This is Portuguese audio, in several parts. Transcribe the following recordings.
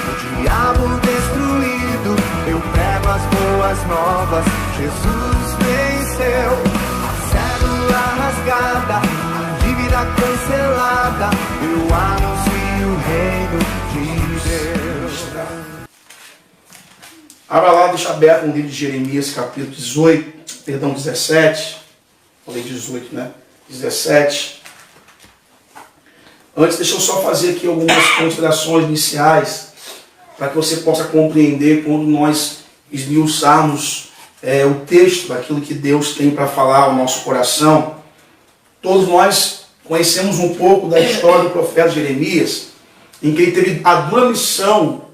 O diabo destruído, eu prego as boas novas. Jesus venceu, a célula rasgada, a dívida cancelada. Eu anuncio o reino de Deus. Abra lá, deixa aberto no livro de Jeremias, capítulo 17. Falei 18, né? 17. Antes, deixa eu só fazer aqui algumas considerações iniciais para que você possa compreender quando nós esmiuçarmos o texto daquilo que Deus tem para falar ao nosso coração. Todos nós conhecemos um pouco da história do profeta Jeremias, em que ele teve a dura missão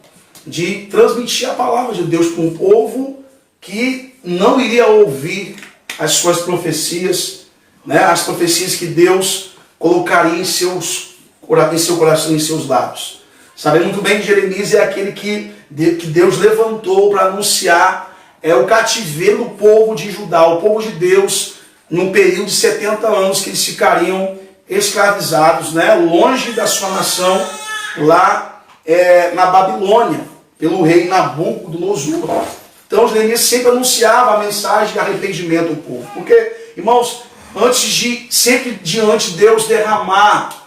de transmitir a palavra de Deus para um povo que não iria ouvir as suas profecias, né? As profecias que Deus colocaria em seu coração, em seus lábios. Sabemos muito bem que Jeremias é aquele que Deus levantou para anunciar o cativeiro do povo de Judá, o povo de Deus, num período de 70 anos que eles ficariam escravizados, né? Longe da sua nação, lá na Babilônia, pelo rei Nabucodonosor. Então Jeremias sempre anunciava a mensagem de arrependimento ao povo. Porque, irmãos, sempre diante de Deus derramar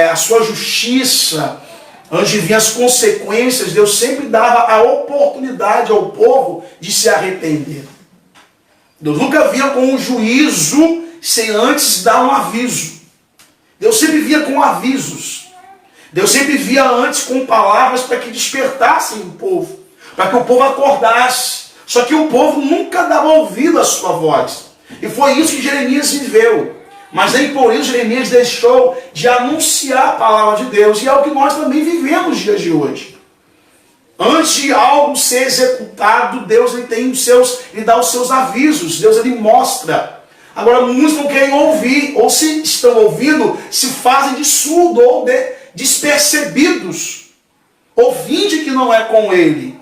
a sua justiça, antes de vir as consequências, Deus sempre dava a oportunidade ao povo de se arrepender. Deus nunca via com um juízo sem antes dar um aviso. Deus sempre via com avisos. Deus sempre via antes com palavras para que despertassem o povo, para que o povo acordasse. Só que o povo nunca dava ouvido à sua voz. E foi isso que Jeremias viveu. Mas nem por isso Jeremias deixou de anunciar a palavra de Deus. E é o que nós também vivemos nos dias de hoje. Antes de algo ser executado, Deus ele dá os seus avisos. Deus ele mostra. Agora muitos não querem ouvir, ou se estão ouvindo, se fazem de surdo ou de despercebidos, ouvindo que não é com ele.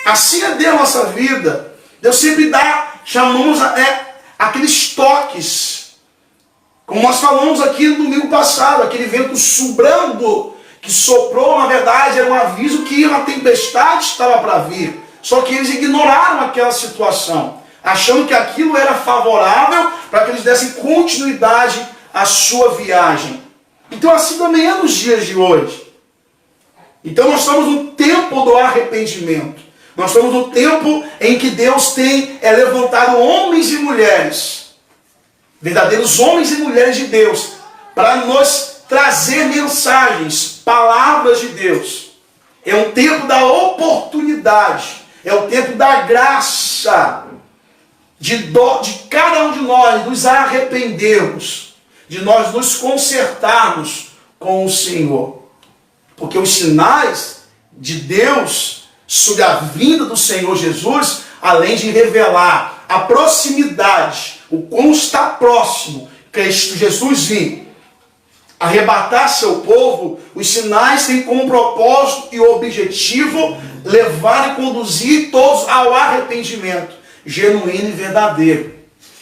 Assim é Deus na nossa vida. Deus sempre dá, chamamos aqueles toques, como nós falamos aqui no domingo passado, aquele vento sobrando que soprou, na verdade era um aviso que uma tempestade estava para vir. Só que eles ignoraram aquela situação, achando que aquilo era favorável para que eles dessem continuidade à sua viagem. Então assim também é nos dias de hoje. Então nós estamos no tempo do arrependimento. Nós estamos no tempo em que Deus tem levantado homens e mulheres, verdadeiros homens e mulheres de Deus, para nos trazer mensagens, palavras de Deus. É um tempo da oportunidade, é o tempo da graça, de cada um de nós nos arrependermos, de nós nos consertarmos com o Senhor. Porque os sinais de Deus sobre a vinda do Senhor Jesus, além de revelar a proximidade, o quão está próximo Cristo Jesus vir arrebatar seu povo, os sinais têm como propósito e objetivo levar e conduzir todos ao arrependimento genuíno e verdadeiro.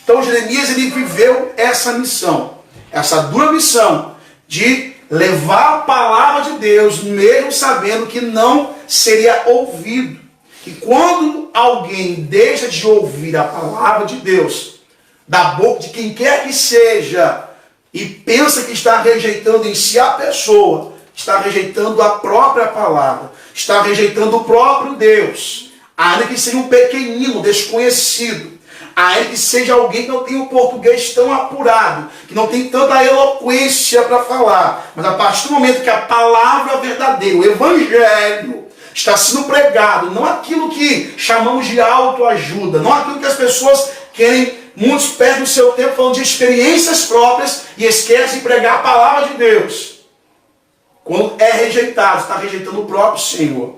Então Jeremias ele viveu essa missão, essa dura missão de levar a palavra de Deus, mesmo sabendo que não seria ouvido. E quando alguém deixa de ouvir a palavra de Deus, da boca de quem quer que seja, e pensa que está rejeitando em si a pessoa, está rejeitando a própria palavra, está rejeitando o próprio Deus, ainda que seja um pequenino, desconhecido, ainda que seja alguém que não tem o português tão apurado, que não tem tanta eloquência para falar, mas a partir do momento que a palavra verdadeira, o evangelho, está sendo pregado, não aquilo que chamamos de autoajuda, não aquilo que as pessoas querem. Muitos perdem o seu tempo falando de experiências próprias e esquecem de pregar a palavra de Deus. Quando é rejeitado, está rejeitando o próprio Senhor.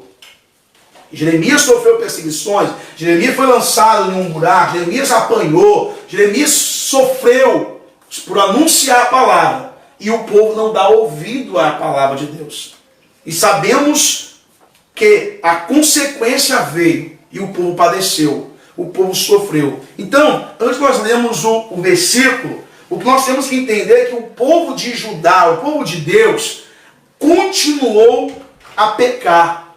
Jeremias sofreu perseguições, Jeremias foi lançado em um buraco, Jeremias apanhou, Jeremias sofreu por anunciar a palavra. E o povo não dá ouvido à palavra de Deus. E sabemos que a consequência veio e o povo padeceu. O povo sofreu. Então, antes de nós lermos o versículo, o que nós temos que entender é que o povo de Judá, o povo de Deus, continuou a pecar.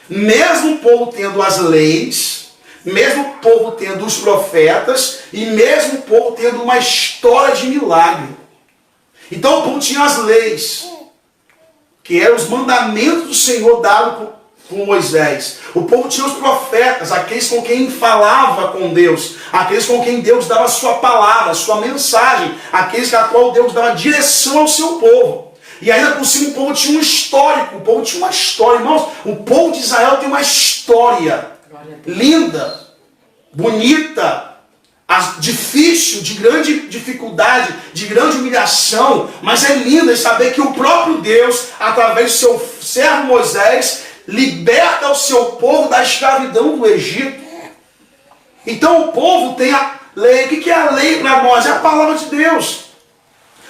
mesmo o povo tendo as leis, mesmo o povo tendo os profetas, e mesmo o povo tendo uma história de milagre. Então o povo tinha as leis, que eram os mandamentos do Senhor dados por Moisés. O povo tinha os profetas, aqueles com quem falava com Deus, aqueles com quem Deus dava a sua palavra, a sua mensagem, aqueles a qual Deus dava direção ao seu povo. E ainda por cima o povo tinha um histórico, o povo tinha uma história. Irmãos, o povo de Israel tem uma história linda, bonita, difícil, de grande dificuldade, de grande humilhação, mas é linda saber que o próprio Deus, através do seu servo Moisés, liberta o seu povo da escravidão do Egito. Então o povo tem a lei. O que é a lei para nós? É a palavra de Deus.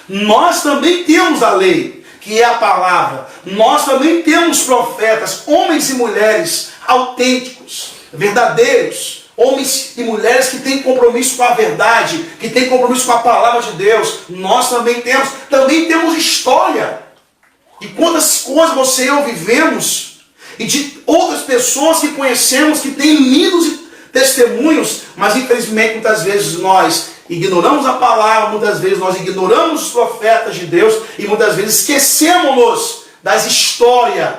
Nós também temos a lei, que é a palavra. Nós também temos profetas, homens e mulheres autênticos, verdadeiros, homens e mulheres que têm compromisso com a verdade, que têm compromisso com a palavra de Deus. Nós também temos história. E quantas coisas você e eu vivemos, e de outras pessoas que conhecemos, que têm lindos testemunhos, mas infelizmente muitas vezes nós ignoramos a palavra, muitas vezes nós ignoramos os profetas de Deus, e muitas vezes esquecemos-nos das histórias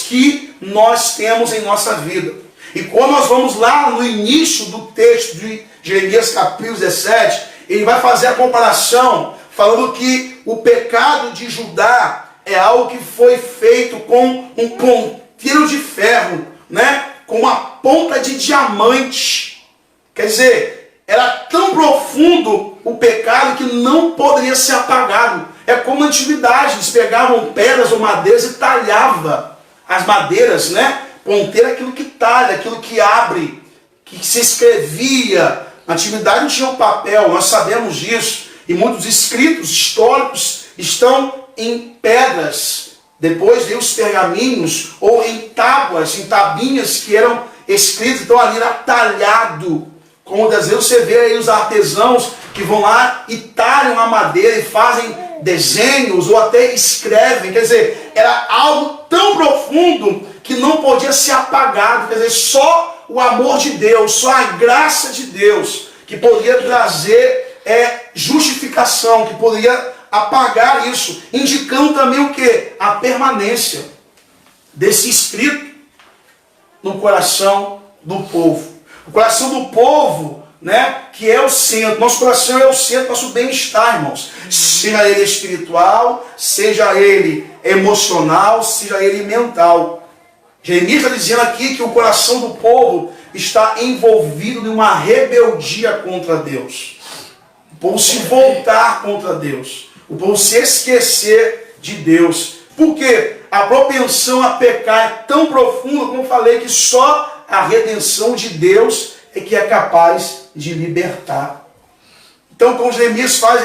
que nós temos em nossa vida. E quando nós vamos lá no início do texto de Jeremias capítulo 17, ele vai fazer a comparação, falando que o pecado de Judá é algo que foi feito com um ponteiro de ferro, né? Com uma ponta de diamante. Quer dizer, era tão profundo o pecado que não poderia ser apagado. É como na antiguidade, eles pegavam pedras ou madeiras e talhavam as madeiras, né? Ponteiro é aquilo que talha, aquilo que abre, que se escrevia. Na antiguidade não tinha um papel, nós sabemos disso. E muitos escritos históricos estão em pedras, depois veio os pergaminhos, ou em tábuas, em tabinhas que eram escritas, então ali era talhado. Como às vezes você vê aí os artesãos que vão lá e talham a madeira e fazem desenhos, ou até escrevem. Quer dizer, era algo tão profundo que não podia ser apagado. Quer dizer, só o amor de Deus, só a graça de Deus que poderia trazer justificação, que poderia apagar isso, indicando também o que? A permanência desse escrito no coração do povo. O coração do povo, né, que é o centro. Nosso coração é o centro do nosso bem-estar, irmãos. Seja ele espiritual, seja ele emocional, seja ele mental. Jeremias está dizendo aqui que o coração do povo está envolvido em uma rebeldia contra Deus. O povo se voltar contra Deus. O povo se esquecer de Deus. Por quê? A propensão a pecar é tão profunda, como eu falei, que só a redenção de Deus é que é capaz de libertar. Então, como Jeremias faz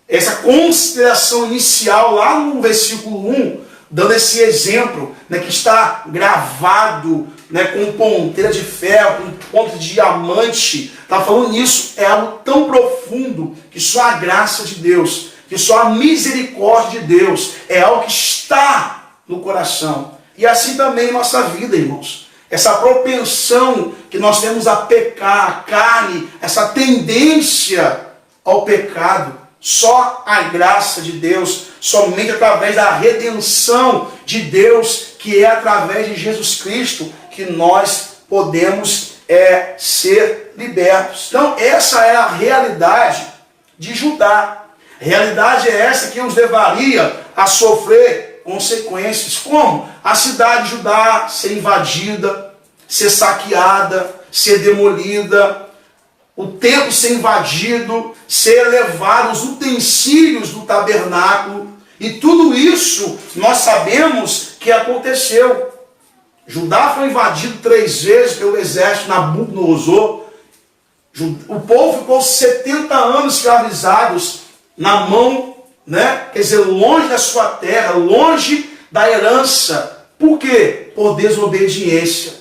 essa consideração inicial lá no versículo 1, dando esse exemplo, né, que está gravado, né, com ponteira de ferro, com ponta de diamante, está falando nisso, é algo tão profundo que só a graça de Deus, que só a misericórdia de Deus é algo que está no coração. E assim também em nossa vida, irmãos. Essa propensão que nós temos a pecar, a carne, essa tendência ao pecado, só a graça de Deus, somente através da redenção de Deus, que é através de Jesus Cristo, que nós podemos ser libertos. Então essa é a realidade de Judá. A realidade é essa que nos levaria a sofrer consequências, como a cidade de Judá ser invadida, ser saqueada, ser demolida, o templo ser invadido, ser levado os utensílios do tabernáculo, e tudo isso nós sabemos que aconteceu. Judá foi invadido 3 vezes pelo exército Nabucodonosor. O povo ficou 70 anos escravizados na mão, né? Quer dizer, longe da sua terra, longe da herança. Por quê? Por desobediência.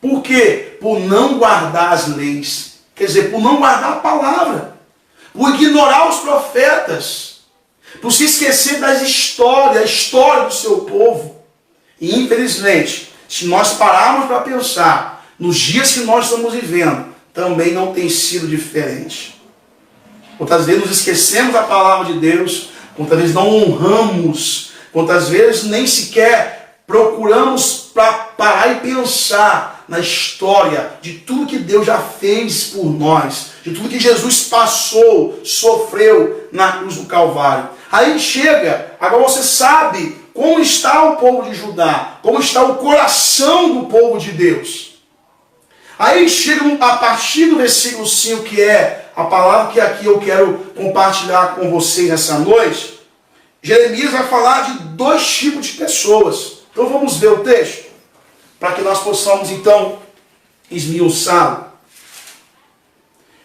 Por quê? Por não guardar as leis. Quer dizer, por não guardar a palavra. Por ignorar os profetas. Por se esquecer das histórias, a história do seu povo. E infelizmente, se nós pararmos para pensar nos dias que nós estamos vivendo, também não tem sido diferente. Quantas vezes nos esquecemos da palavra de Deus, quantas vezes não honramos, quantas vezes nem sequer procuramos para parar e pensar na história de tudo que Deus já fez por nós, de tudo que Jesus passou, sofreu na cruz do Calvário. Aí chega, agora você sabe como está o povo de Judá, como está o coração do povo de Deus. Aí chega a partir do versículo 5, que é a palavra que aqui eu quero compartilhar com vocês nessa noite. Jeremias vai falar de dois tipos de pessoas. Então vamos ver o texto, para que nós possamos então esmiuçá-lo.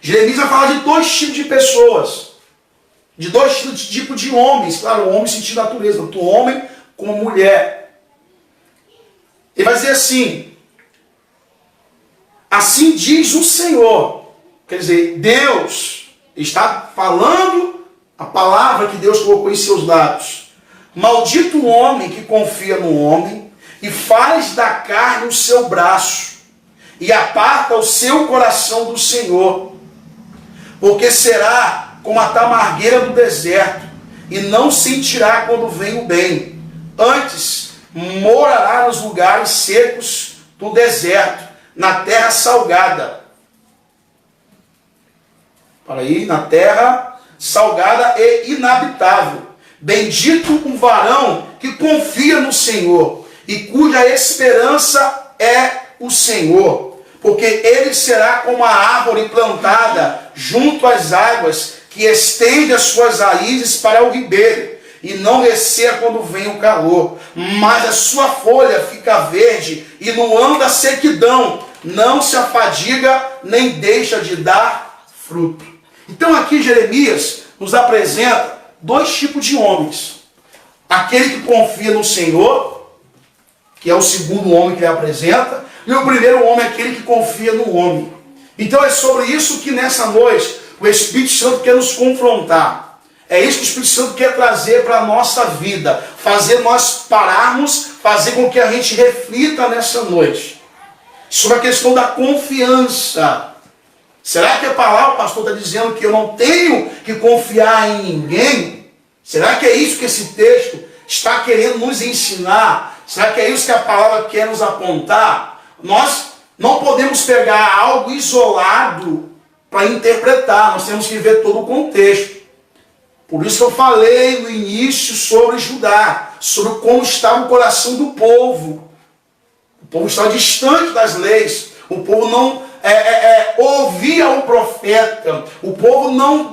Jeremias vai falar de dois tipos de pessoas, de dois tipos de homens, claro, o homem em sentido de natureza, tanto homem como mulher. Ele vai dizer assim: assim diz o Senhor. Quer dizer, Deus está falando a palavra que Deus colocou em seus lábios. Maldito o homem que confia no homem e faz da carne o seu braço e aparta o seu coração do Senhor, porque será como a tamargueira do deserto e não sentirá quando vem o bem. Antes morará nos lugares secos do deserto, na terra salgada. Para aí, na terra salgada e inabitável. Bendito o varão que confia no Senhor e cuja esperança é o Senhor, porque ele será como a árvore plantada junto às águas, que estende as suas raízes para o ribeiro e não receia quando vem o calor, mas a sua folha fica verde e no ano da sequidão não se afadiga nem deixa de dar fruto. Então aqui Jeremias nos apresenta dois tipos de homens. Aquele que confia no Senhor, que é o segundo homem que ele apresenta, e o primeiro homem é aquele que confia no homem. Então é sobre isso que nessa noite o Espírito Santo quer nos confrontar. É isso que o Espírito Santo quer trazer para a nossa vida, fazer nós pararmos, fazer com que a gente reflita nessa noite sobre a questão da confiança. Será que a palavra, o pastor, está dizendo que eu não tenho que confiar em ninguém? Será que é isso que esse texto está querendo nos ensinar? Será que é isso que a palavra quer nos apontar? Nós não podemos pegar algo isolado para interpretar, nós temos que ver todo o contexto. Por isso que eu falei no início sobre Judá, sobre como está o coração do povo. O povo estava distante das leis, o povo não ouvia o profeta, o povo não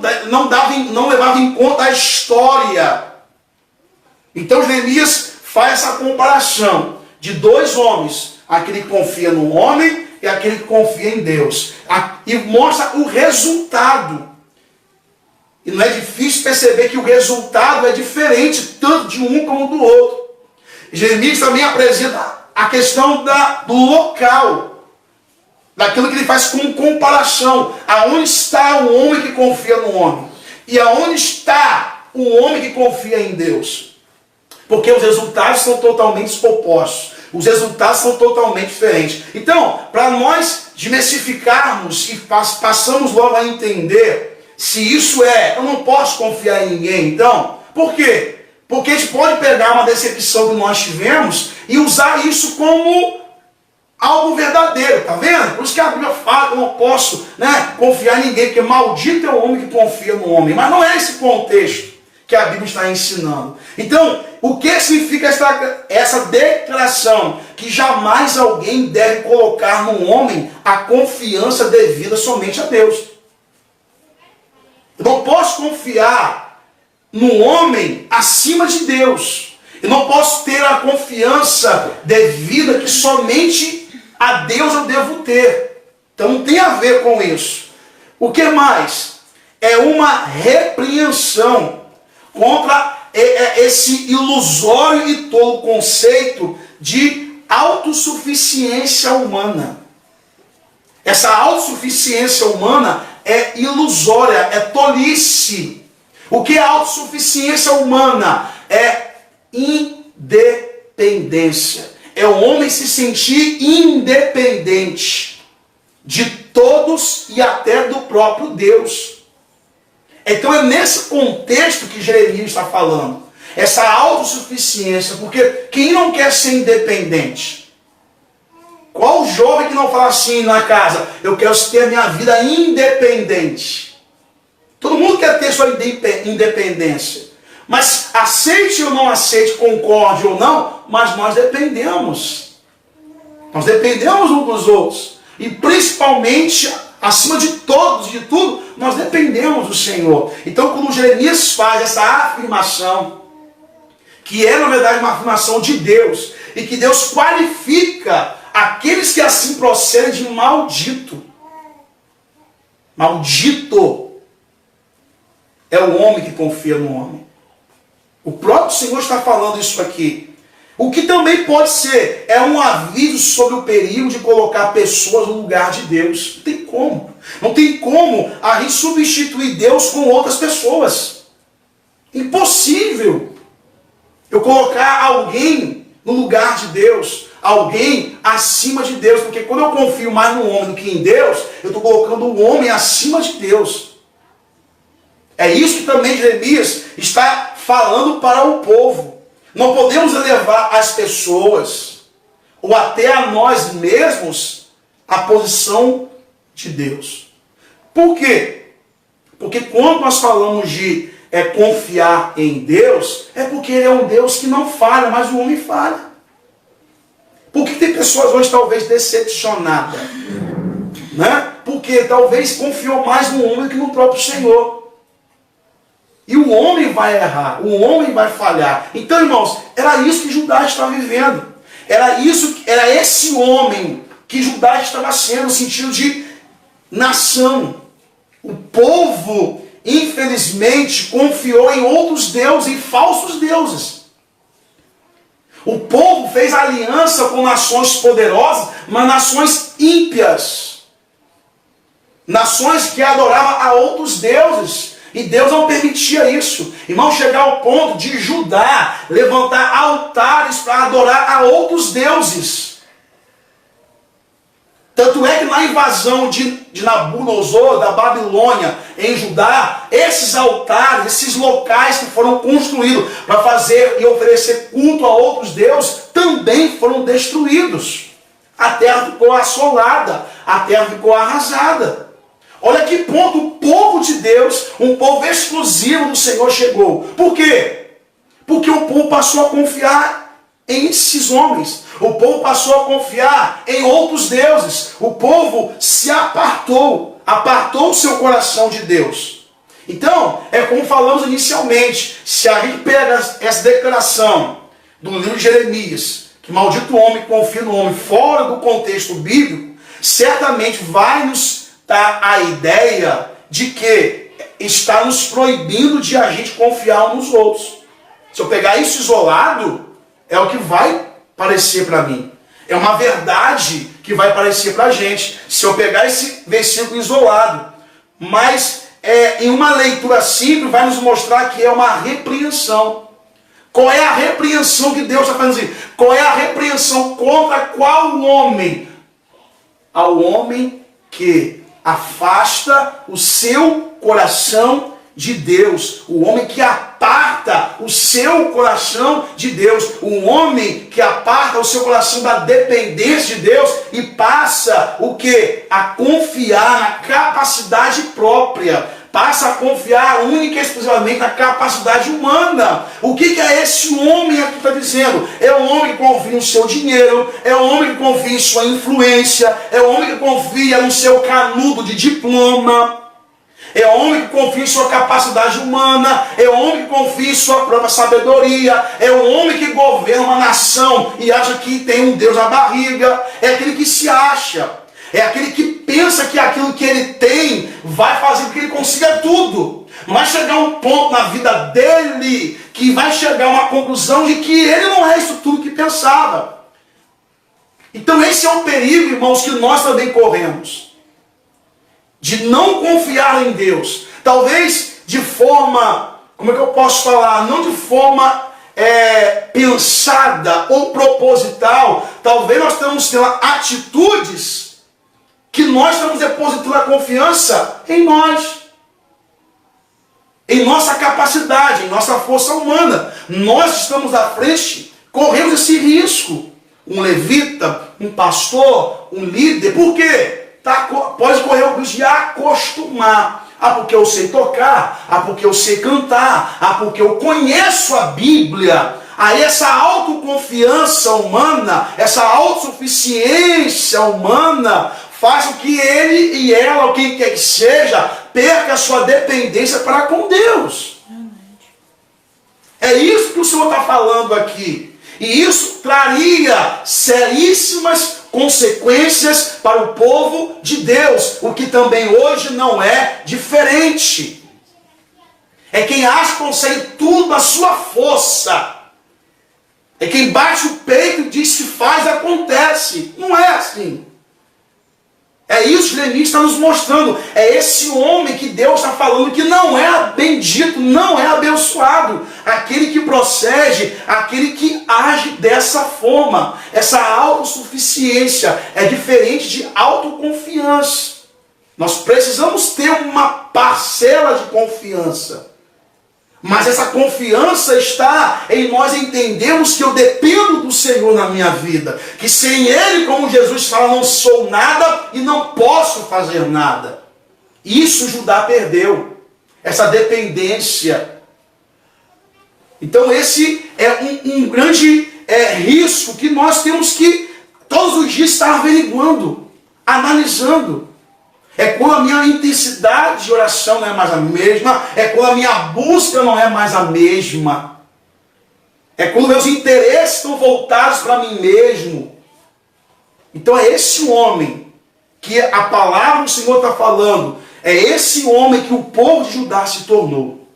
levava em conta a história. Então Jeremias faz essa comparação de dois homens, aquele que confia no homem e aquele que confia em Deus, e mostra o resultado. E não é difícil perceber que o resultado é diferente, tanto de um como do outro. Jeremias também apresenta a questão do local, daquilo que ele faz como comparação. Aonde está o homem que confia no homem? E aonde está o homem que confia em Deus? Porque os resultados são totalmente opostos. Os resultados são totalmente diferentes. Então, para nós desmistificarmos e passamos logo a entender se isso eu não posso confiar em ninguém, então, por quê? Porque a gente pode pegar uma decepção que nós tivemos e usar isso como algo verdadeiro, tá vendo? Por isso que a Bíblia fala que eu não posso confiar em ninguém, porque maldito é o homem que confia no homem. Mas não é esse contexto que a Bíblia está ensinando. Então, o que significa essa declaração? Que jamais alguém deve colocar no homem a confiança devida somente a Deus. Eu não posso confiar no homem acima de Deus. Eu não posso ter a confiança devida que somente a Deus eu devo ter. Então não tem a ver com isso. O que mais? É uma repreensão contra esse ilusório e tolo conceito de autossuficiência humana. Essa autossuficiência humana é ilusória, é tolice. O que é autossuficiência humana? É independência. é o homem se sentir independente de todos e até do próprio Deus. Então é nesse contexto que Jeremias está falando. Essa autossuficiência, porque quem não quer ser independente? Qual jovem que não fala assim na casa, eu quero ter a minha vida independente? Todo mundo quer ter sua independência. Mas aceite ou não aceite, concorde ou não, mas nós dependemos. Nós dependemos uns dos outros. E principalmente, acima de todos, de tudo, nós dependemos do Senhor. Então, quando Jeremias faz essa afirmação, que é na verdade uma afirmação de Deus, e que Deus qualifica aqueles que assim procedem de maldito. Maldito é o homem que confia no homem. O próprio Senhor está falando isso aqui. O que também pode ser, é um aviso sobre o perigo de colocar pessoas no lugar de Deus. Não tem como. Não tem como a gente substituir Deus com outras pessoas. Impossível eu colocar alguém no lugar de Deus, alguém acima de Deus, porque quando eu confio mais no homem do que em Deus, eu estou colocando o homem acima de Deus. É isso que também Jeremias está falando para o povo. Não podemos elevar as pessoas, ou até a nós mesmos, à posição de Deus. Por quê? Porque quando nós falamos de confiar em Deus, é porque Ele é um Deus que não falha, mas o homem falha. Por que tem pessoas hoje talvez decepcionadas? Né? Porque talvez confiou mais no homem do que no próprio Senhor. E o homem vai errar, o homem vai falhar. Então, irmãos, era isso que Judá estava vivendo. Era esse homem que Judá estava sendo, no sentido de nação. O povo, infelizmente, confiou em outros deuses, em falsos deuses. O povo fez aliança com nações poderosas, mas nações ímpias. Nações que adoravam a outros deuses. E Deus não permitia isso. Irmão, chegar ao ponto de Judá levantar altares para adorar a outros deuses. Tanto é que na invasão de Nabucodonosor, da Babilônia, em Judá, esses altares, esses locais que foram construídos para fazer e oferecer culto a outros deuses, também foram destruídos. A terra ficou assolada, a terra ficou arrasada. Olha que ponto o povo de Deus, um povo exclusivo do Senhor, chegou. Por quê? Porque o povo passou a confiar em esses homens. O povo passou a confiar em outros deuses. O povo se apartou o seu coração de Deus. Então, é como falamos inicialmente, se a gente pega essa declaração do livro de Jeremias, que maldito homem confia no homem, fora do contexto bíblico, certamente vai nos dar a ideia de que está nos proibindo de a gente confiar uns nos outros. Se eu pegar isso isolado, é o que vai parecer para mim. É uma verdade que vai parecer para a gente, se eu pegar esse versículo isolado. Mas em uma leitura simples vai nos mostrar que é uma repreensão. Qual é a repreensão que Deus está fazendo assim? Qual é a repreensão contra qual homem? Ao homem que afasta o seu coração de Deus. O homem que aparta o seu coração de Deus. O homem que aparta o seu coração da dependência de Deus e passa o quê? A confiar na capacidade própria. Passa a confiar única e exclusivamente na capacidade humana. O que é esse homem aqui está dizendo? É o homem que confia no seu dinheiro, é o homem que confia em sua influência, é o homem que confia no seu canudo de diploma, é o homem que confia em sua capacidade humana, é o homem que confia em sua própria sabedoria, é o homem que governa uma nação e acha que tem um Deus na barriga, é aquele que se acha. É aquele que pensa que aquilo que ele tem vai fazer com que ele consiga tudo. Vai chegar um ponto na vida dele que vai chegar a uma conclusão de que ele não é isso tudo que pensava. Então esse é um perigo, irmãos, que nós também corremos. De não confiar em Deus. Talvez de forma, como é que eu posso falar? Não de forma pensada ou proposital, talvez nós estamos tendo atitudes que nós estamos depositando a confiança em nós, em nossa capacidade, em nossa força humana. Nós estamos à frente, corremos esse risco. Um levita, um pastor, um líder, por quê? Pode correr o risco de acostumar. Porque eu sei tocar, porque eu sei cantar, porque eu conheço a Bíblia. Aí essa autoconfiança humana, essa autossuficiência humana, faz com que ele e ela, ou quem quer que seja, perca a sua dependência para com Deus. É isso que o Senhor está falando aqui. E isso traria seríssimas consequências para o povo de Deus, o que também hoje não é diferente. É quem acha que consegue tudo na sua força. É quem bate o peito e diz que faz, acontece. Não é assim. É isso que Jeremias está nos mostrando. É esse homem que Deus está falando que não é bendito, não é abençoado. Aquele que procede, aquele que age dessa forma. Essa autossuficiência é diferente de autoconfiança. Nós precisamos ter uma parcela de confiança. Mas essa confiança está em nós entendermos que eu dependo do Senhor na minha vida. Que sem Ele, como Jesus fala, não sou nada e não posso fazer nada. Isso Judá perdeu. Essa dependência. Então esse é um grande risco que nós temos que todos os dias estar averiguando, analisando. É quando a minha intensidade de oração não é mais a mesma. É quando a minha busca não é mais a mesma. É quando meus interesses estão voltados para mim mesmo. Então é esse homem que a palavra do Senhor está falando. É esse homem que o povo de Judá se tornou.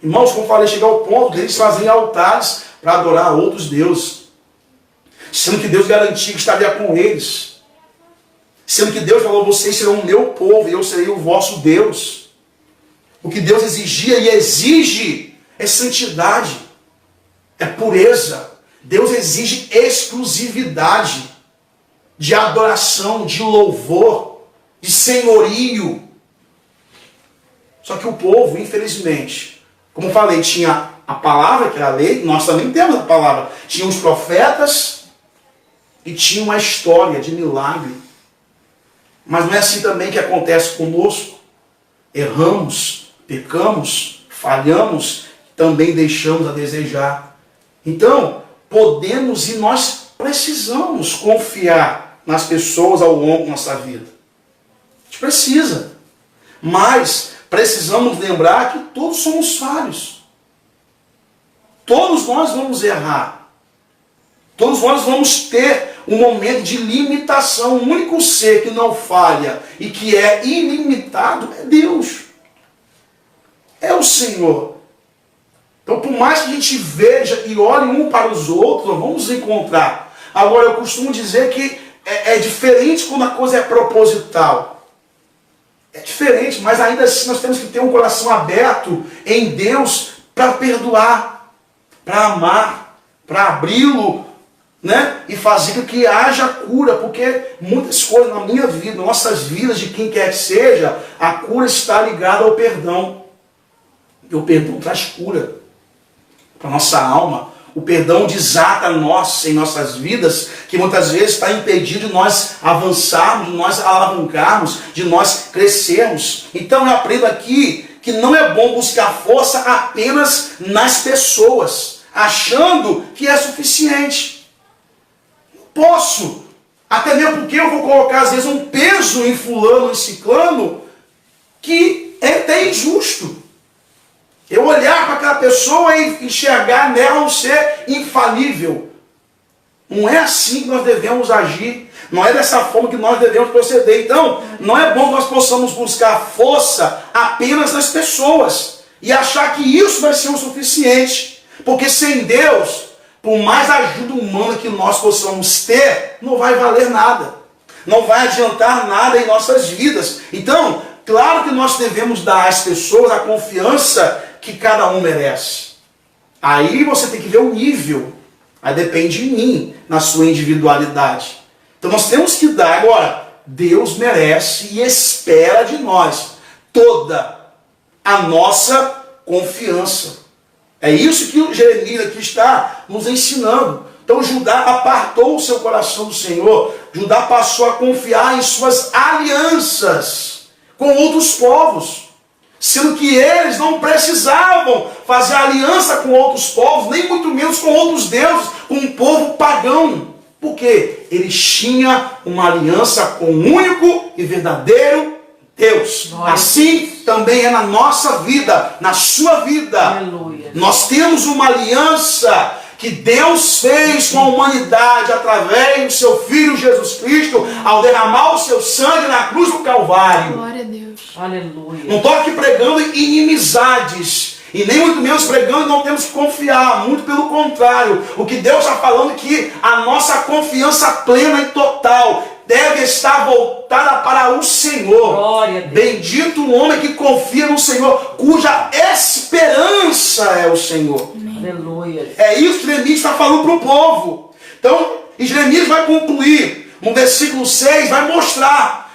Irmãos, como falei, chega ao ponto de eles fazerem altares para adorar outros deuses. Sendo que Deus garantia que estaria com eles. Sendo que Deus falou, vocês serão o meu povo e eu serei o vosso Deus. O que Deus exigia e exige é santidade, é pureza. Deus exige exclusividade de adoração, de louvor, de senhorio. Só que o povo, infelizmente, como falei, tinha a palavra, que era a lei, nós também temos a palavra. Tinha os profetas e tinha uma história de milagre. Mas não é assim também que acontece conosco. Erramos, pecamos, falhamos, também deixamos a desejar. Então, podemos e nós precisamos confiar nas pessoas ao longo da nossa vida. A gente precisa. Mas precisamos lembrar que todos somos falhos. Todos nós vamos errar. Todos nós vamos ter um momento de limitação. O único ser que não falha e que é ilimitado é Deus. É o Senhor. Então, por mais que a gente veja e olhe um para os outros, nós vamos nos encontrar. Agora, eu costumo dizer que é diferente quando a coisa é proposital. É diferente, mas ainda assim nós temos que ter um coração aberto em Deus para perdoar, para amar, para abri-lo, né? E fazer com que haja cura, porque muitas coisas na minha vida, nossas vidas, de quem quer que seja, a cura está ligada ao perdão. E o perdão traz cura para a nossa alma. O perdão desata nós em nossas vidas, que muitas vezes está impedindo de nós avançarmos, de nós alavancarmos, de nós crescermos. Então eu aprendo aqui que não é bom buscar força apenas nas pessoas, achando que é suficiente. Posso, até mesmo porque eu vou colocar às vezes um peso em fulano, em ciclano, que é até injusto. Eu olhar para aquela pessoa e enxergar nela um ser infalível. Não é assim que nós devemos agir. Não é dessa forma que nós devemos proceder. Então, não é bom que nós possamos buscar força apenas nas pessoas e achar que isso vai ser o suficiente. Porque sem Deus, por mais ajuda humana que nós possamos ter, não vai valer nada. Não vai adiantar nada em nossas vidas. Então, claro que nós devemos dar às pessoas a confiança que cada um merece. Aí você tem que ver o nível. Aí depende de mim, na sua individualidade. Então nós temos que dar. Agora, Deus merece e espera de nós toda a nossa confiança. É isso que o Jeremias aqui está nos ensinando. Então Judá apartou o seu coração do Senhor. Judá passou a confiar em suas alianças com outros povos, sendo que eles não precisavam fazer aliança com outros povos, nem muito menos com outros deuses, com um povo pagão. Por quê? Eles tinham uma aliança com o único e verdadeiro Deus. Glória. Assim também é na nossa vida, na sua vida. Aleluia. Nós temos uma aliança que Deus fez com a humanidade através do seu Filho Jesus Cristo, ao derramar o seu sangue na cruz do Calvário. Glória a Deus. Aleluia. Não estou aqui pregando inimizades, e nem muito menos pregando não temos que confiar, muito pelo contrário. O que Deus está falando é que a nossa confiança plena e total deve estar voltada para o Senhor. Glória a Deus. Bendito o homem que confia no Senhor, cuja esperança é o Senhor. Aleluia. É isso que Jeremias está falando para o povo. Então, Jeremias vai concluir, no versículo 6, vai mostrar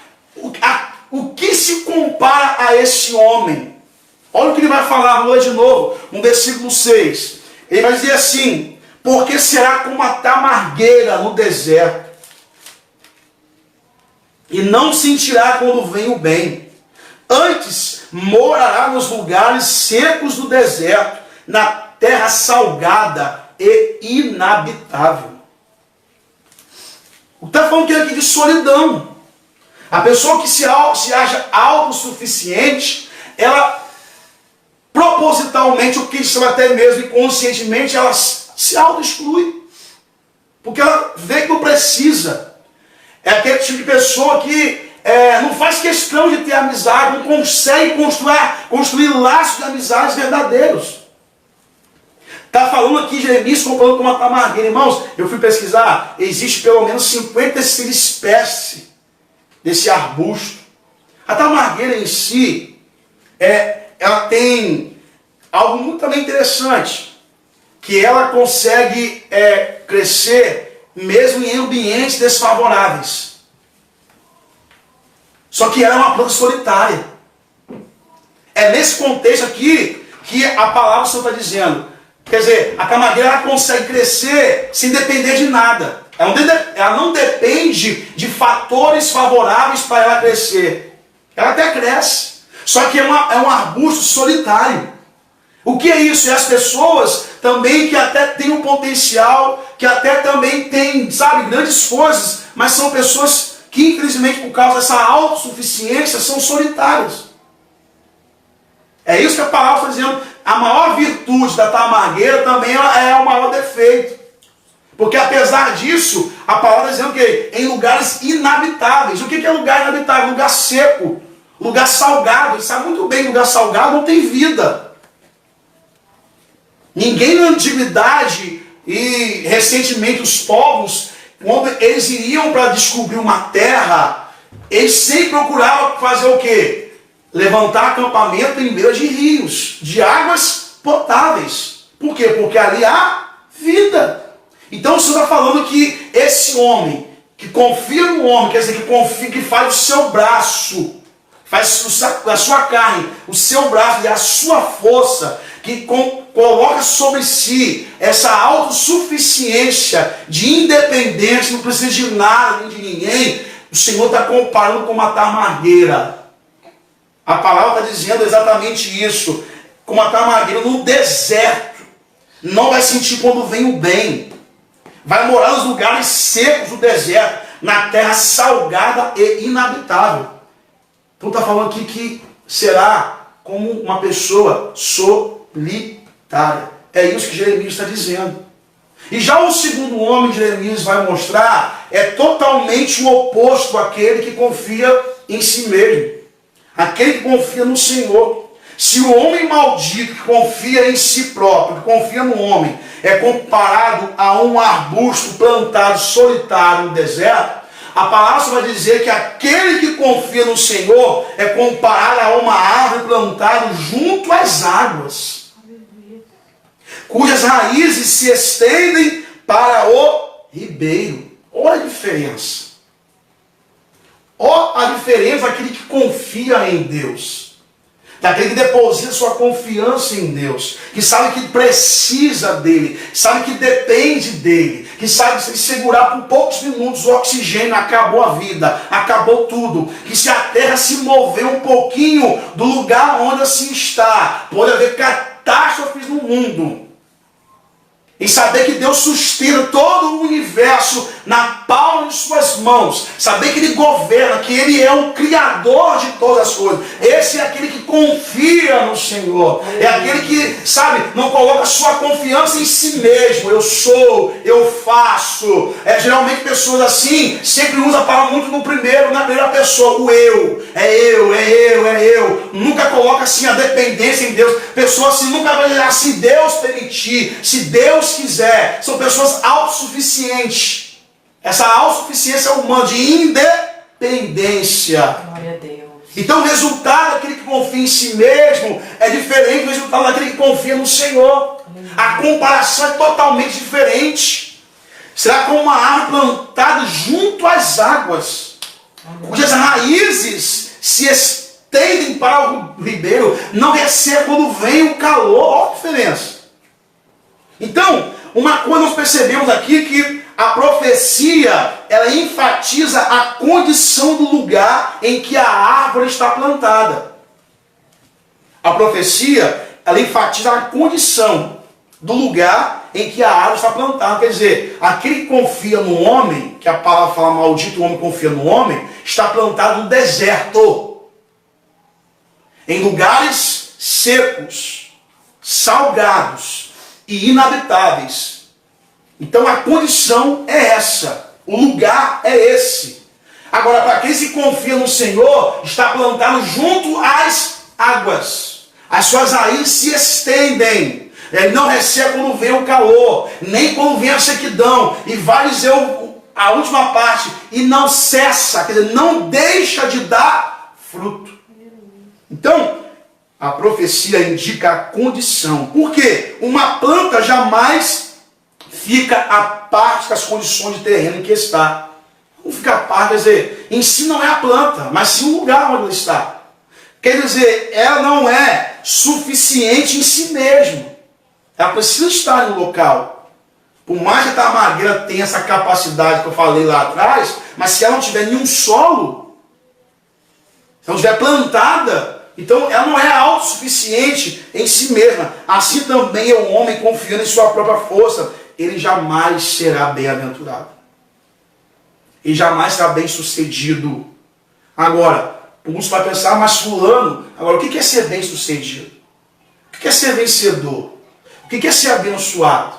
o que se compara a esse homem. Olha o que ele vai falar, vou ler de novo, no versículo 6. Ele vai dizer assim: porque será como a tamargueira no deserto, e não sentirá quando vem o bem. Antes morará nos lugares secos do deserto, na terra salgada e inabitável. Está falando aqui de solidão. A pessoa que se acha autossuficiente, ela propositalmente, o que chama até mesmo inconscientemente, ela se auto-exclui. Porque ela vê que não precisa. É aquele tipo de pessoa que não faz questão de ter amizade, não consegue construir laços de amizades verdadeiros. Está falando aqui Jeremias comparando com uma tamargueira. Irmãos, eu fui pesquisar, existe pelo menos 56 espécies desse arbusto. A tamargueira em si, ela tem algo muito também interessante, que ela consegue crescer mesmo em ambientes desfavoráveis. Só que ela é uma planta solitária. É nesse contexto aqui que a palavra do Senhor está dizendo. Quer dizer, a tamargueira ela consegue crescer sem depender de nada. Ela não depende de fatores favoráveis para ela crescer. Ela até cresce. Só que é um arbusto solitário. O que é isso? É as pessoas também que até têm um potencial, que até também têm, grandes coisas, mas são pessoas que, infelizmente, por causa dessa autossuficiência, são solitárias. É isso que a palavra está dizendo. A maior virtude da tamargueira também é o maior defeito. Porque apesar disso, a palavra está dizendo que em lugares inabitáveis. O que é lugar inabitável? Lugar seco, lugar salgado. Ele sabe muito bem que lugar salgado não tem vida. Ninguém na antiguidade e recentemente os povos, quando eles iriam para descobrir uma terra, eles sempre procuravam fazer o quê? Levantar acampamento em beira de rios, de águas potáveis. Por quê? Porque ali há vida. Então o Senhor está falando que esse homem, que confia no homem, quer dizer, que faz o seu braço, faz a sua carne, o seu braço e a sua força, que coloca sobre si essa autossuficiência de independência, não precisa de nada, nem de ninguém. O Senhor está comparando com uma tamargueira. A palavra está dizendo exatamente isso. Como a tamargueira no deserto. Não vai sentir quando vem o bem. Vai morar nos lugares secos do deserto. Na terra salgada e inabitável. Então está falando aqui que será como uma pessoa solitária. É isso que Jeremias está dizendo. E já o segundo homem que Jeremias vai mostrar é totalmente o oposto àquele que confia em si mesmo. Aquele que confia no Senhor. Se o homem maldito que confia em si próprio, que confia no homem, é comparado a um arbusto plantado solitário no deserto, a palavra vai dizer que aquele que confia no Senhor é comparado a uma árvore plantada junto às águas. cujas raízes se estendem para o ribeiro. Olha a diferença. Olha a diferença daquele que confia em Deus. Daquele que deposita sua confiança em Deus, que sabe que precisa dele, sabe que depende dele, que sabe que se segurar por poucos minutos o oxigênio, acabou a vida, acabou tudo. Que se a terra se mover um pouquinho do lugar onde se está, pode haver catástrofes no mundo. Em saber que Deus sustenta todo o universo na palma de suas mãos. Saber que Ele governa, que Ele é o Criador de todas as coisas. Esse é aquele que confia no Senhor. É aquele que, sabe, não coloca sua confiança em si mesmo. Eu sou, eu faço. Geralmente pessoas assim sempre usam a palavra muito na primeira pessoa. O eu. É eu, é eu, é eu. Nunca coloca assim a dependência em Deus. Pessoas assim nunca vai dizer, se Deus permitir, se Deus quiser. São pessoas autossuficientes. Essa autossuficiência humana de independência. Glória a Deus. Então o resultado daquele que confia em si mesmo é diferente do resultado daquele que confia no Senhor. A comparação é totalmente diferente. Será como uma árvore plantada junto às águas, cujas raízes se estendem para o ribeiro, não recebe quando vem o calor. Olha a diferença. Então, uma coisa nós percebemos aqui que a profecia, ela enfatiza a condição do lugar em que a árvore está plantada. A profecia, ela enfatiza a condição do lugar em que a árvore está plantada. Quer dizer, aquele que confia no homem, que a palavra fala maldito, o homem confia no homem, está plantado no deserto. Em lugares secos, salgados e inabitáveis. Então a condição é essa, o lugar é esse. Agora, para aqueles que confiam no Senhor, está plantado junto às águas. As suas raízes se estendem. Ele não recebe quando vem o calor, nem quando vem a sequidão. E vai dizer a última parte, e não cessa, quer dizer, não deixa de dar fruto. Então, a profecia indica a condição. Por quê? Uma planta jamais fica a parte das condições de terreno em que está. Não fica a parte, quer dizer, em si não é a planta, mas sim o lugar onde ela está. Quer dizer, ela não é suficiente em si mesma. Ela precisa estar no local. Por mais que a madeira tenha essa capacidade que eu falei lá atrás, mas se ela não tiver nenhum solo, se não estiver plantada, então ela não é autossuficiente em si mesma. Assim também é o homem confiando em sua própria força. Ele jamais será bem-aventurado. Ele jamais será bem-sucedido. Agora, alguns vai pensar, mas fulano, agora o que é ser bem-sucedido? O que é ser vencedor? O que é ser abençoado?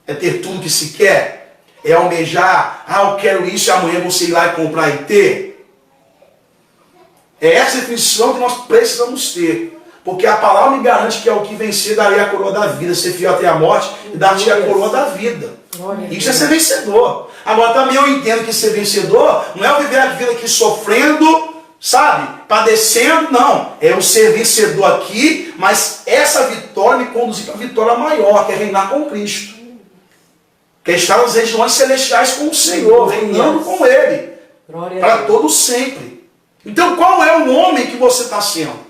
É ter tudo que se quer? É almejar, eu quero isso e amanhã você ir lá e comprar e ter? É essa definição que nós precisamos ter. Porque a palavra me garante que é o que vencer darei a coroa da vida, ser fiel até a morte e dar-te a coroa da vida. Isso é ser vencedor. Agora também eu entendo que ser vencedor não é eu viver a vida aqui sofrendo, sabe, padecendo, não. É eu ser vencedor aqui, mas essa vitória me conduzir para a vitória maior, que é reinar com Cristo. Que é estar nas regiões celestiais com o Senhor, reinando com Ele, para todos sempre. Então qual é o homem que você está sendo?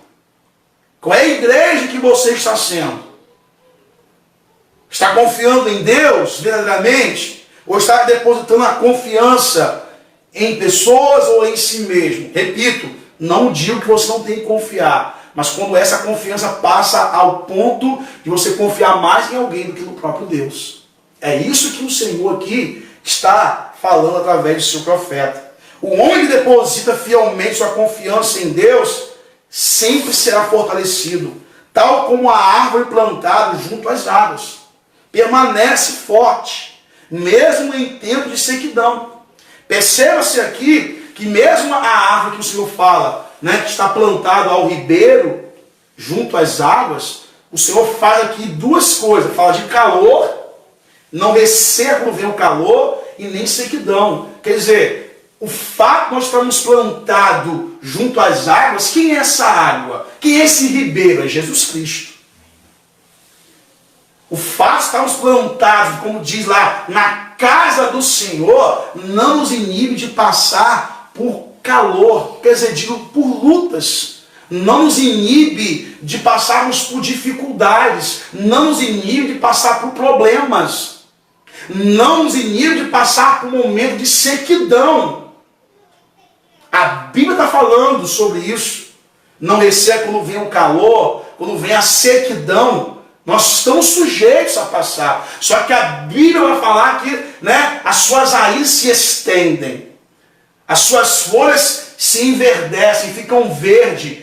Qual é a igreja que você está sendo? Está confiando em Deus verdadeiramente? Ou está depositando a confiança em pessoas ou em si mesmo? Repito, não digo que você não tem que confiar, mas quando essa confiança passa ao ponto de você confiar mais em alguém do que no próprio Deus. É isso que o Senhor aqui está falando através do seu profeta. O homem que deposita fielmente sua confiança em Deus sempre será fortalecido, tal como a árvore plantada junto às águas. Permanece forte, mesmo em tempo de sequidão. Perceba-se aqui que mesmo a árvore que o Senhor fala, que está plantada ao ribeiro, junto às águas, o Senhor fala aqui duas coisas. Fala de calor, não recebe quando vem o calor, e nem sequidão. Quer dizer, o fato de nós estarmos plantados junto às águas, quem é essa água? Quem é esse ribeiro? É Jesus Cristo. O fato de estarmos plantados, como diz lá, na casa do Senhor, não nos inibe de passar por calor, quer dizer, digo, por lutas. Não nos inibe de passarmos por dificuldades, não nos inibe de passar por problemas, não nos inibe de passar por um momento de sequidão. A Bíblia está falando sobre isso. Não receia quando vem o calor, quando vem a sequidão, nós estamos sujeitos a passar. Só que a Bíblia vai falar que, né, as suas raízes se estendem, as suas folhas se enverdecem, ficam verdes.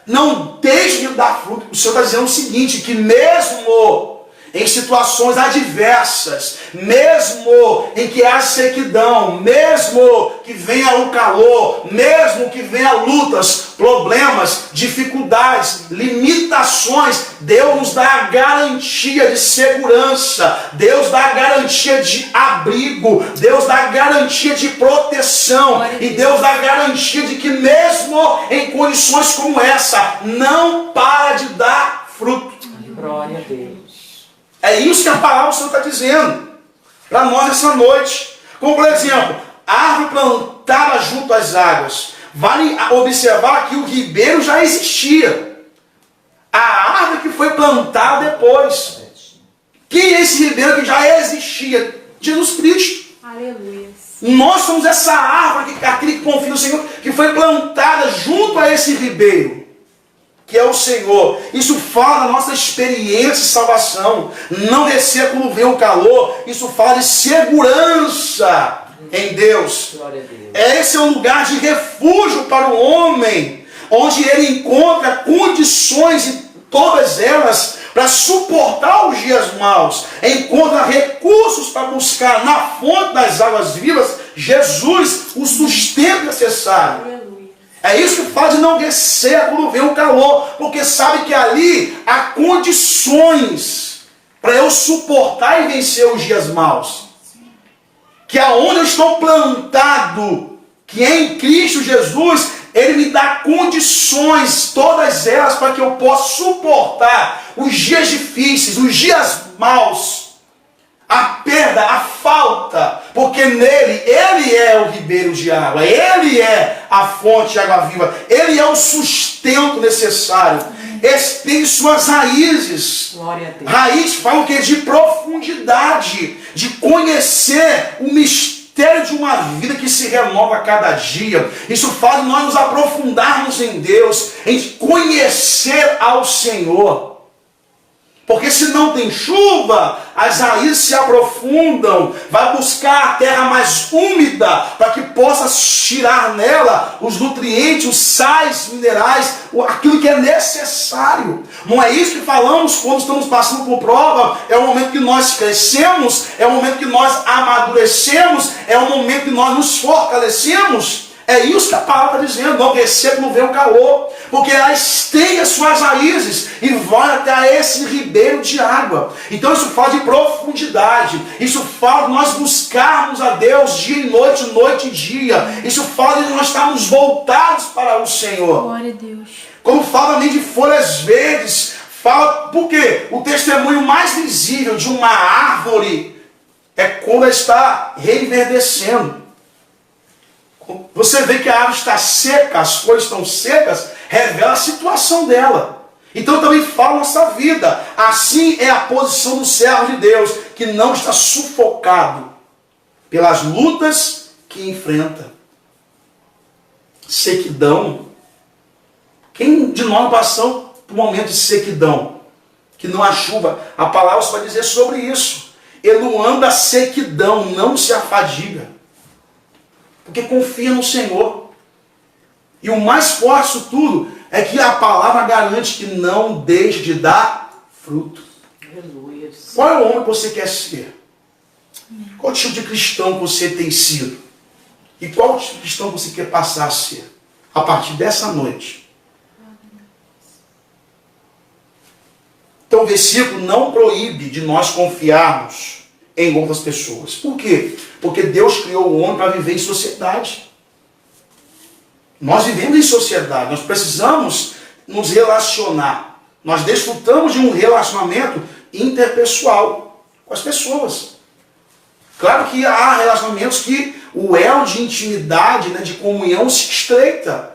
Não deixe de dar fruto. O Senhor está dizendo o seguinte, que mesmo em situações adversas, mesmo em que há sequidão, mesmo que venha o calor, mesmo que venha lutas, problemas, dificuldades, limitações, Deus nos dá a garantia de segurança, Deus dá a garantia de abrigo, Deus dá a garantia de proteção, e Deus dá a garantia de que mesmo em condições como essa, não para de dar fruto. Glória a Deus. É isso que a palavra do Senhor está dizendo para nós essa noite. Como, por exemplo, a árvore plantada junto às águas. Vale observar que o ribeiro já existia. A árvore que foi plantada depois. Quem é esse ribeiro que já existia? Jesus Cristo. Aleluia. Nós somos essa árvore, aquele que confia no Senhor, que foi plantada junto a esse ribeiro, que é o Senhor. Isso fala da nossa experiência de salvação. Não descer quando vem o calor. Isso fala de segurança em Deus. Glória a Deus. Esse é um lugar de refúgio para o homem, onde ele encontra condições, em todas elas, para suportar os dias maus. Encontra recursos para buscar na fonte das águas vivas, Jesus, o sustento necessário. Aleluia. É isso que fala de não descer quando vem o calor, porque sabe que ali há condições para eu suportar e vencer os dias maus. Que aonde eu estou plantado, que é em Cristo Jesus, Ele me dá condições, todas elas, para que eu possa suportar os dias difíceis, os dias maus, a perda, a falta, porque nele, Ele é o ribeiro de água, Ele é a fonte de água viva, Ele é o sustento necessário, estende suas raízes. Glória a Deus. Raiz fala o que? De profundidade, de conhecer o mistério de uma vida que se renova a cada dia. Isso fala de nós nos aprofundarmos em Deus, em conhecer ao Senhor. Porque se não tem chuva, as raízes se aprofundam, vai buscar a terra mais úmida, para que possa tirar nela os nutrientes, os sais minerais, aquilo que é necessário. Não é isso que falamos quando estamos passando por prova? É o momento que nós crescemos, é o momento que nós amadurecemos, é o momento que nós nos fortalecemos. É isso que a palavra está dizendo, não descer quando vem o calor, porque ela estende as suas raízes e vai até esse ribeiro de água. Então isso fala de profundidade, isso fala de nós buscarmos a Deus dia e noite, noite e dia. Isso fala de nós estarmos voltados para o Senhor. Glória a Deus. Como fala também de folhas verdes, fala, porque o testemunho mais visível de uma árvore é quando ela está reverdecendo. Você vê que a árvore está seca, as folhas estão secas, revela a situação dela. Então também fala a nossa vida. Assim é a posição do servo de Deus, que não está sufocado pelas lutas que enfrenta. Sequidão. Quem de nós passou por um momento de sequidão? Que não há chuva. A palavra só vai dizer sobre isso. Ele anda a sequidão, não se afadiga. Porque confia no Senhor. E o mais forte disso tudo é que a palavra garante que não deixe de dar fruto. Aleluia. Qual é o homem que você quer ser? Qual tipo de cristão você tem sido? E qual tipo de cristão você quer passar a ser? A partir dessa noite. Então o versículo não proíbe de nós confiarmos em outras pessoas. Por quê? Porque Deus criou o homem para viver em sociedade. Nós vivemos em sociedade, nós precisamos nos relacionar. Nós desfrutamos de um relacionamento interpessoal com as pessoas. Claro que há relacionamentos que o elo de intimidade, né, de comunhão se estreita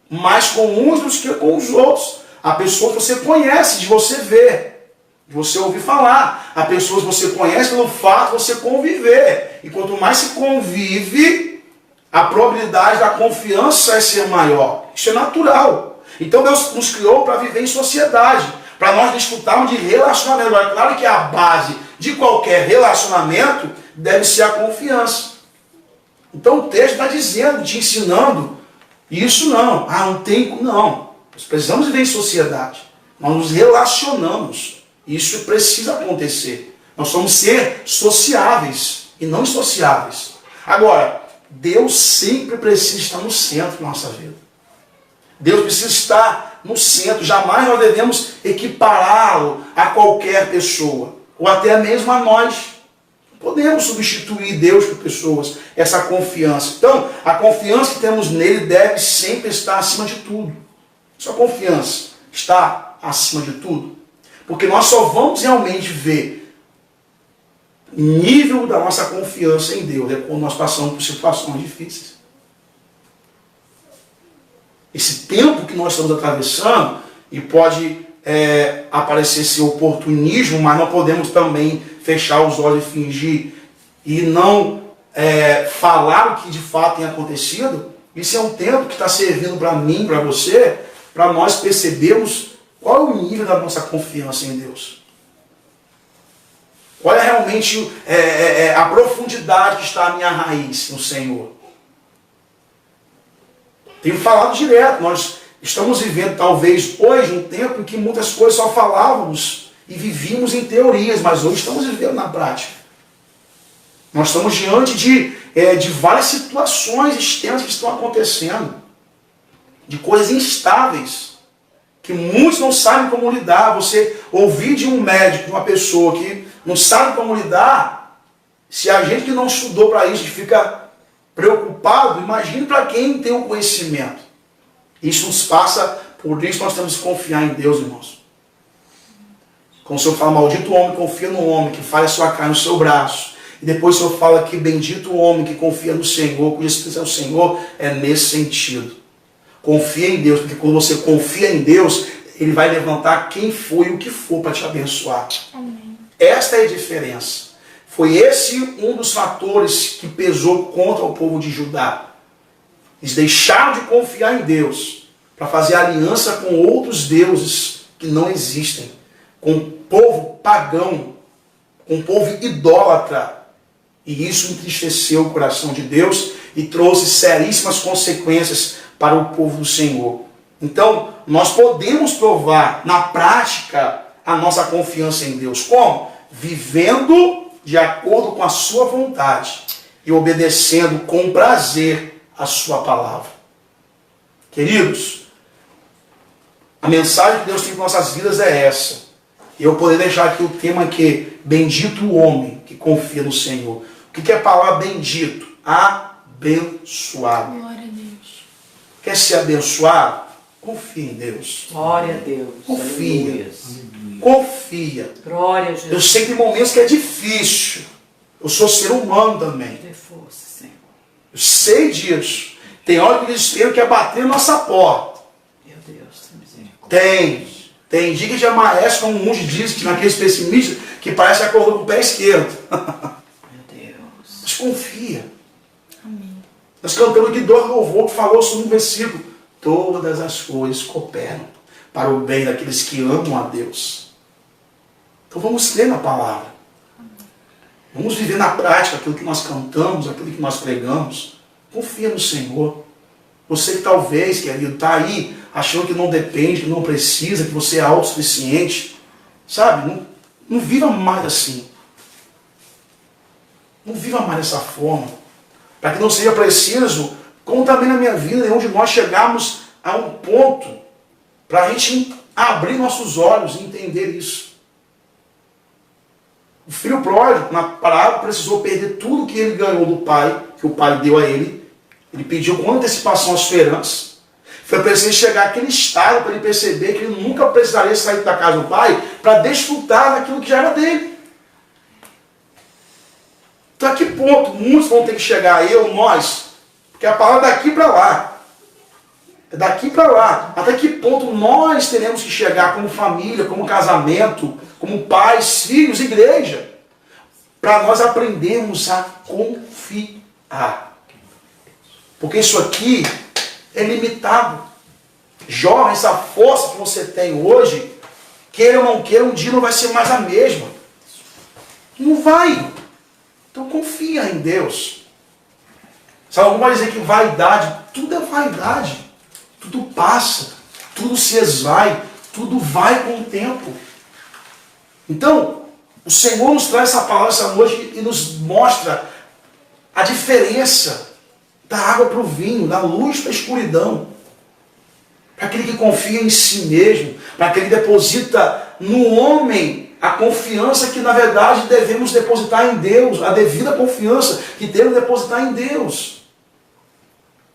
mais com uns do que com os outros. Há pessoas que você conhece, de você ver, de você ouvir falar. Há pessoas que você conhece pelo fato de você conviver. E quanto mais se convive, a probabilidade da confiança é ser maior. Isso é natural. Então Deus nos criou para viver em sociedade, para nós desfrutarmos de relacionamento. Agora, claro que a base de qualquer relacionamento deve ser a confiança. Então o texto está dizendo, te ensinando, isso não. Não. Nós precisamos viver em sociedade. Nós nos relacionamos. Isso precisa acontecer. Nós somos ser sociáveis e não insociáveis. Agora, Deus sempre precisa estar no centro da nossa vida. Deus precisa estar no centro. Jamais nós devemos equipará-lo a qualquer pessoa, ou até mesmo a nós. Podemos substituir Deus por pessoas, essa confiança. Então, a confiança que temos nele deve sempre estar acima de tudo. Sua confiança está acima de tudo. Porque nós só vamos realmente ver o nível da nossa confiança em Deus quando nós passamos por situações difíceis. Esse tempo que nós estamos atravessando, e pode aparecer ser oportunismo, mas não podemos também fechar os olhos e fingir e não falar o que de fato tem acontecido. Isso é um tempo que está servindo para mim, para você, para nós percebermos qual é o nível da nossa confiança em Deus. Qual é realmente a profundidade que está a minha raiz no Senhor. Tenho falado direto, nós estamos vivendo talvez hoje um tempo em que muitas coisas só falávamos e vivíamos em teorias, mas hoje estamos vivendo na prática. Nós estamos diante de várias situações externas que estão acontecendo, de coisas instáveis, que muitos não sabem como lidar. Você ouvir de um médico, de uma pessoa que não sabe como lidar, se a gente que não estudou para isso fica preocupado, imagine para quem tem o conhecimento. Isso nos passa, por isso nós temos que confiar em Deus, irmãos. Quando o Senhor fala, maldito o homem, confia no homem, que faz a sua carne no seu braço. E depois o Senhor fala que bendito o homem que confia no Senhor, cuja esperança é o Senhor, é nesse sentido. Confia em Deus, porque quando você confia em Deus, Ele vai levantar quem foi o que for para te abençoar. Amém. Esta é a diferença. Foi esse um dos fatores que pesou contra o povo de Judá. Eles deixaram de confiar em Deus para fazer aliança com outros deuses que não existem, com o povo pagão, com o povo idólatra. E isso entristeceu o coração de Deus e trouxe seríssimas consequências para o povo do Senhor. Então, nós podemos provar na prática a nossa confiança em Deus. Como? Vivendo de acordo com a sua vontade e obedecendo com prazer a sua palavra. Queridos, a mensagem que Deus tem para nossas vidas é essa. E eu poderia deixar aqui o tema que bendito o homem que confia no Senhor. O que é a palavra bendito? Abençoado. Glória a Deus. Quer ser abençoado? Confia em Deus. Glória a Deus. Confia. Aleluia. Confia. Glória a Jesus. Eu sei que tem momentos que é difícil. Eu sou ser humano também. Dê força, Senhor. Eu sei disso. Tem hora que o desespero quer bater na nossa porta. Meu Deus, tem misericórdia. Tem dia que já amanhece, como um monte diz, que naqueles pessimistas, que parece que acordou com o pé esquerdo. Meu Deus. Mas confia. Amém. Nós cantamos aqui dois louvor que falou sobre um versículo. Todas as coisas cooperam para o bem daqueles que amam a Deus. Então vamos crer na palavra. Vamos viver na prática aquilo que nós cantamos, aquilo que nós pregamos. Confia no Senhor. Você que talvez, querido, está aí achando que não depende, que não precisa, que você é autossuficiente. Sabe? Não viva mais assim. Não viva mais dessa forma. Para que não seja preciso, como também na minha vida, onde nós chegamos a um ponto para a gente abrir nossos olhos e entender isso. O filho pródigo, na parábola, precisou perder tudo que ele ganhou do pai, que o pai deu a ele. Ele pediu com antecipação a sua herança. Foi preciso chegar àquele estado para ele perceber que ele nunca precisaria sair da casa do pai, para desfrutar daquilo que já era dele. Então a que ponto muitos vão ter que chegar, nós, porque a palavra é daqui para lá. É daqui para lá. Até que ponto nós teremos que chegar como família, como casamento, como pais, filhos, igreja, para nós aprendermos a confiar. Porque isso aqui é limitado. Jovem, essa força que você tem hoje, queira ou não queira, um dia não vai ser mais a mesma. Não vai. Então confia em Deus. Sabe, alguém vai dizer que vaidade, tudo é vaidade. Tudo passa, tudo se esvai, tudo vai com o tempo. Então, o Senhor nos traz essa palavra essa noite e nos mostra a diferença da água para o vinho, da luz para a escuridão. Para aquele que confia em si mesmo, para aquele que deposita no homem a confiança que na verdade devemos depositar em Deus, a devida confiança que devemos depositar em Deus.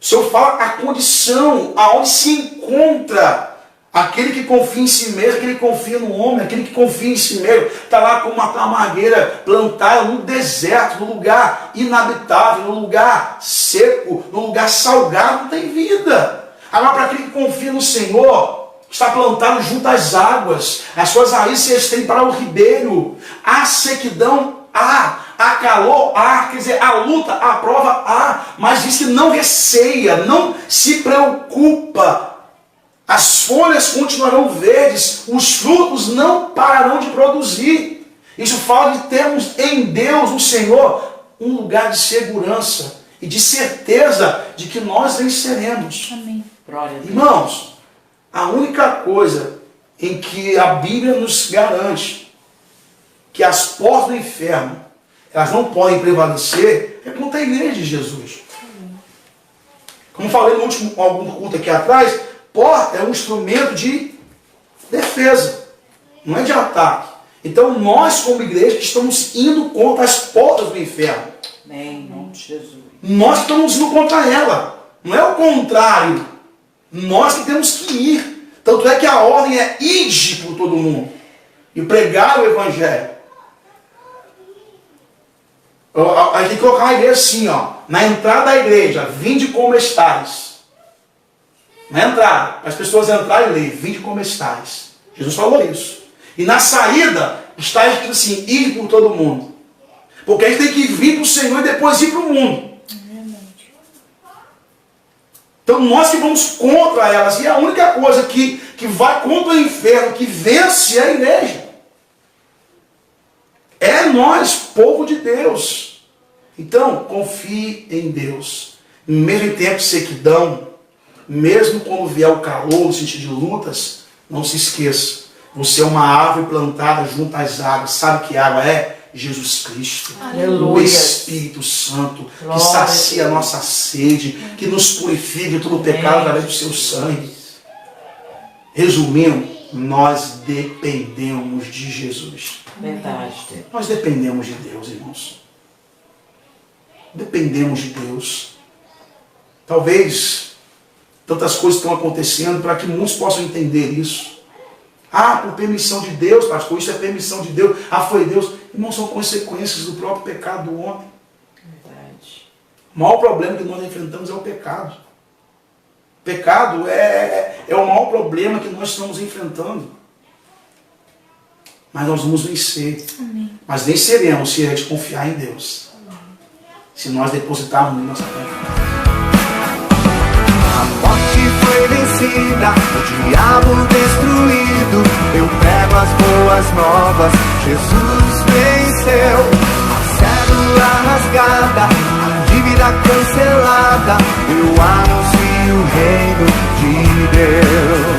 O Senhor fala a condição aonde se encontra aquele que confia em si mesmo, aquele que confia no homem, aquele que confia em si mesmo, está lá com uma tamargueira plantada no deserto, no lugar inabitável, no lugar seco, no lugar salgado, não tem vida. Agora, para aquele que confia no Senhor, está plantado junto às águas, as suas raízes se estendem para o ribeiro, há sequidão, há calor, há, quer dizer, a luta, a prova, há, mas diz que não receia, não se preocupa. As folhas continuarão verdes, os frutos não pararão de produzir. Isso fala de termos em Deus, no Senhor, um lugar de segurança e de certeza de que nós venceremos. Amém. Glória a Deus. Irmãos, a única coisa em que a Bíblia nos garante que as portas do inferno elas não podem prevalecer é contra a igreja de Jesus. Como falei no último algum culto aqui atrás, porta é um instrumento de defesa, não é de ataque. Então nós, como igreja, estamos indo contra as portas do inferno. Amém, em nome de Jesus. Nós estamos indo contra ela. Não é o contrário. Nós que temos que ir. Tanto é que a ordem é ide por todo mundo e pregar o evangelho. A gente tem que colocar a igreja assim, ó, na entrada da igreja, vinde como estais. Na entrada, para as pessoas entrarem e lerem, vinde como estais. Jesus falou isso. E na saída, está escrito assim, ide por todo mundo. Porque a gente tem que vir para o Senhor e depois ir para o mundo. Então nós que vamos contra elas, e a única coisa que vai contra o inferno, que vence é a igreja. É nós, povo de Deus. Então, confie em Deus. Mesmo em tempo de sequidão, mesmo quando vier o calor, no sentido de lutas, não se esqueça. Você é uma árvore plantada junto às águas. Sabe que água é? Jesus Cristo. Aleluia. O Espírito Santo, que sacia a nossa sede, que nos purifica de todo o pecado através do seu sangue. Resumindo, nós dependemos de Jesus. Verdade. Nós dependemos de Deus, irmãos. Dependemos de Deus. Talvez tantas coisas estão acontecendo para que muitos possam entender isso. Ah, por permissão de Deus, pastor, isso é permissão de Deus. Ah, foi Deus. Irmãos, são consequências do próprio pecado do homem. Verdade. O maior problema que nós enfrentamos é o pecado. O pecado é o maior problema que nós estamos enfrentando. Mas nós vamos vencer. Amém. Mas venceremos se a gente confiar em Deus. Amém. Se nós depositarmos em nossa confiança. A morte foi vencida, o diabo destruído. Eu prego as boas novas, Jesus venceu. A cédula rasgada, a dívida cancelada. Eu anuncio o reino de Deus.